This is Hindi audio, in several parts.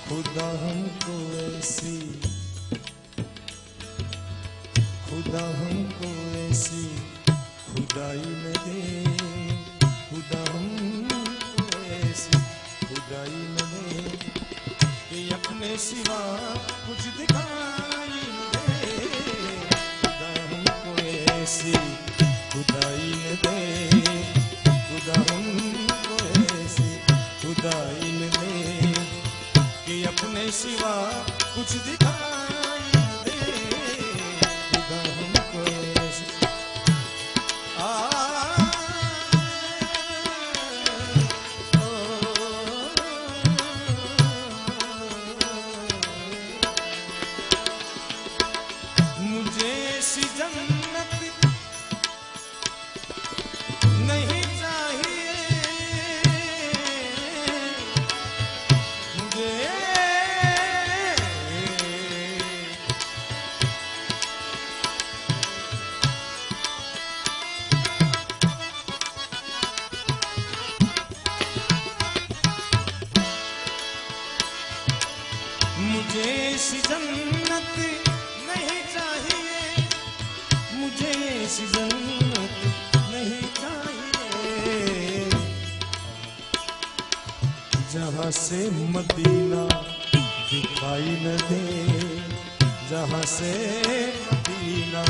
खुदा हमको ऐसी, खुदा हमको ऐसी खुदाई न दे, खुदा हमको ऐसी खुदाई न दे कि अपने सिवा कुछ दिखाई न दे। खुदा हमको ऐसी खुदाई न दे, खुदा हमको ऐसी खुदाई न दे कि अपने सिवा कुछ दिखाई न दे। खुदा हमको ऐसी मुझे ऐसी जन्नत नहीं चाहिए, मुझे मुझे ऐसी जन्नत नहीं चाहिए, मुझे ऐसी जन्नत नहीं चाहिए जहाँ से मदीना दिखाई न दे, जहाँ से मदीना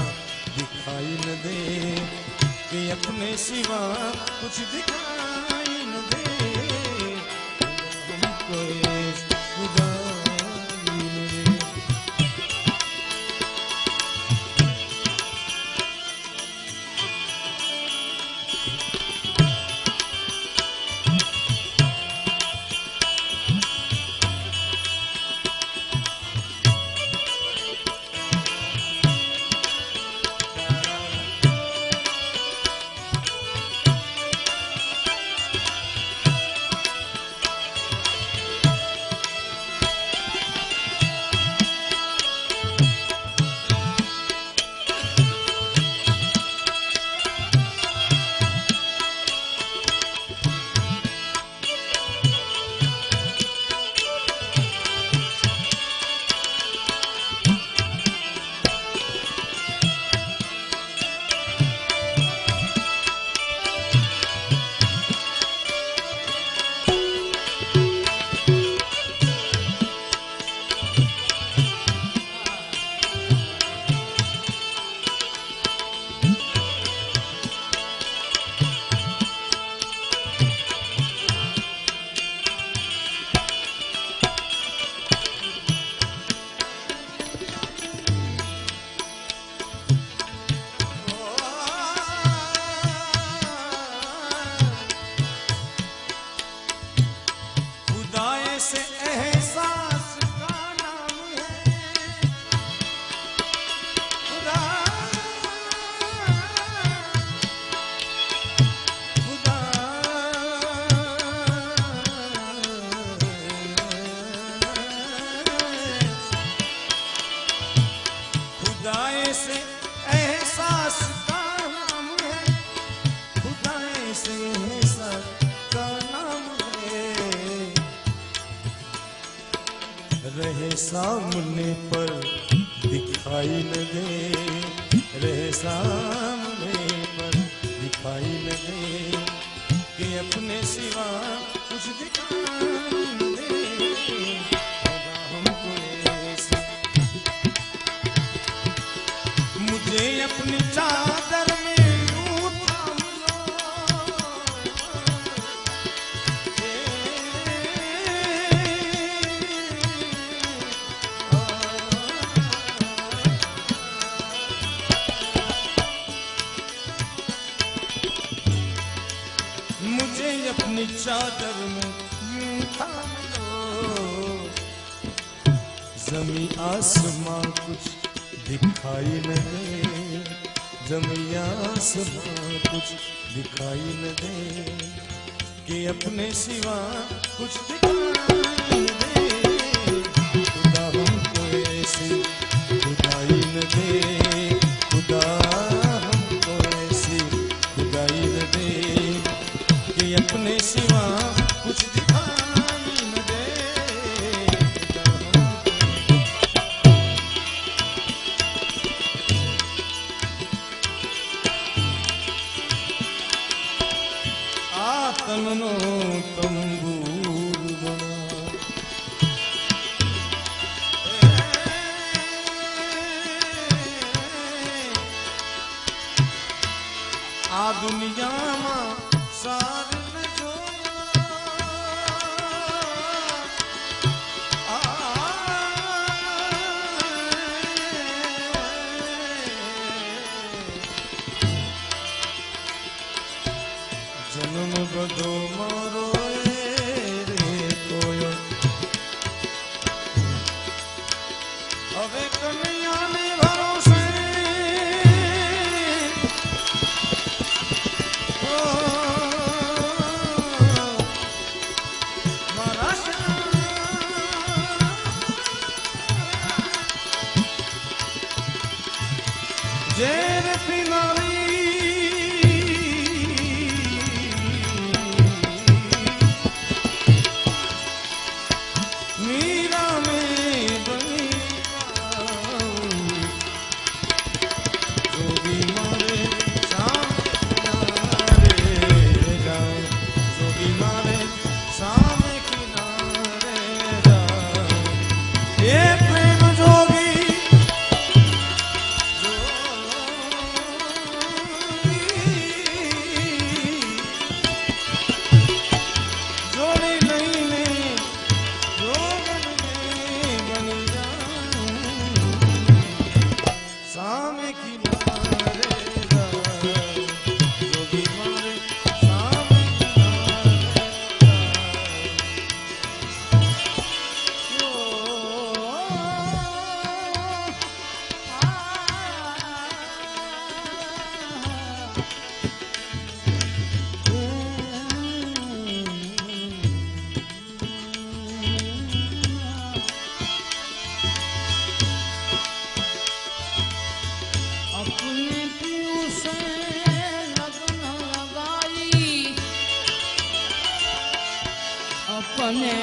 दिखाई न दे कि अपने सिवा कुछ दिखाई न दे। हमको खुदा से एहसास का नाम है, खुदा खुदा खुदाए से एहसास का नाम है, खुदाए से एहसास का नाम है। रहे सामने पर दिखाई न दे, रहे सामने पर दिखाई न दे कि अपने सिवा कुछ दिखाई न दे। खुदा हमको ऐसी, मुझे अपनी चादर में यूं थाम लो, मुझे अपनी चादर में यूं थाम लो। जमी आसमां कुछ दिखाई न दे, जमी आसमां कुछ दिखाई न दे कि अपने सिवा कुछ दिखाई न दे। खुदा हमको ऐसी खुदाई न दे, खुदा हमको ऐसी खुदाई તનનો તંબૂર બના આ દુનિયામાં સારને જો જન્મ બધો મારો રે કોયો હવે કનૈયાને ભરોસે જેર પિનારી મીરા में बनी जोगी मारे सामने जाओ जोगी मारे सामने किनारे जाओ ये प्रेम जोगी अपने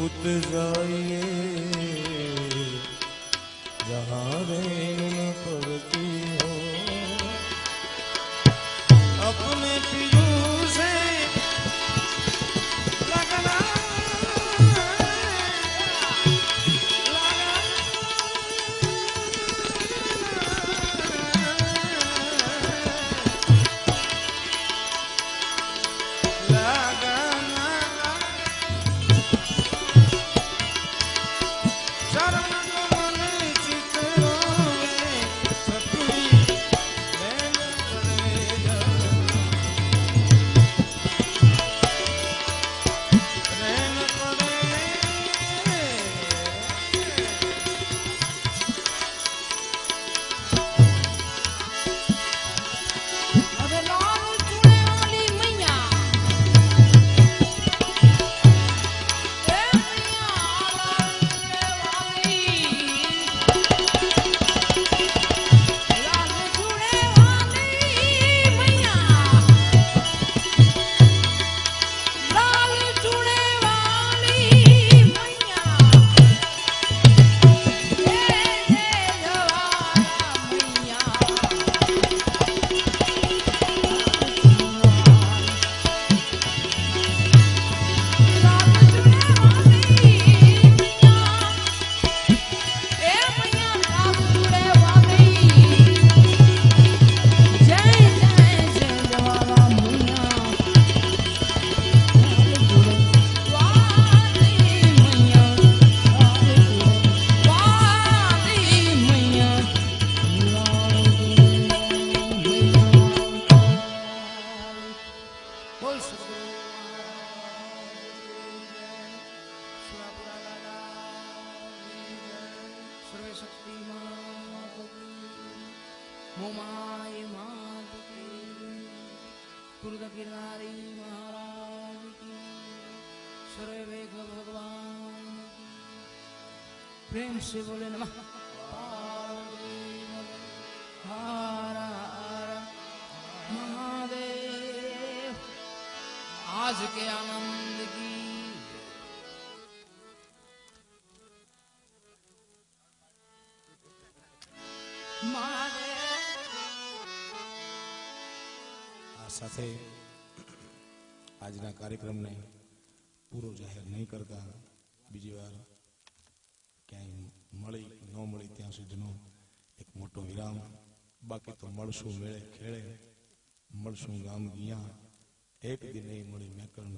उत जाइए जहाँ रेन न पड़ती हो अपने पियू से लगना चरण मन चितरो में सतुई शक्ति मात की, मोमाय मात की, कुर्द गिरनारी महाराज की, सर्वे भगवान की। प्रेम से बोले नमः पार्वती हर हर महादेव। आज के आनंद की આ સાથે આજના કાર્યક્રમને પૂરો જાહેર નહીં કરતા બીજી વાર ક્યાંય મળી ન મળી ત્યાં સુધીનો એક મોટો વિરામ. બાકી તો મળશું મેળે ખેડે, મળશું ગામ ગયા, એક દિન નહીં મળી મેકરણ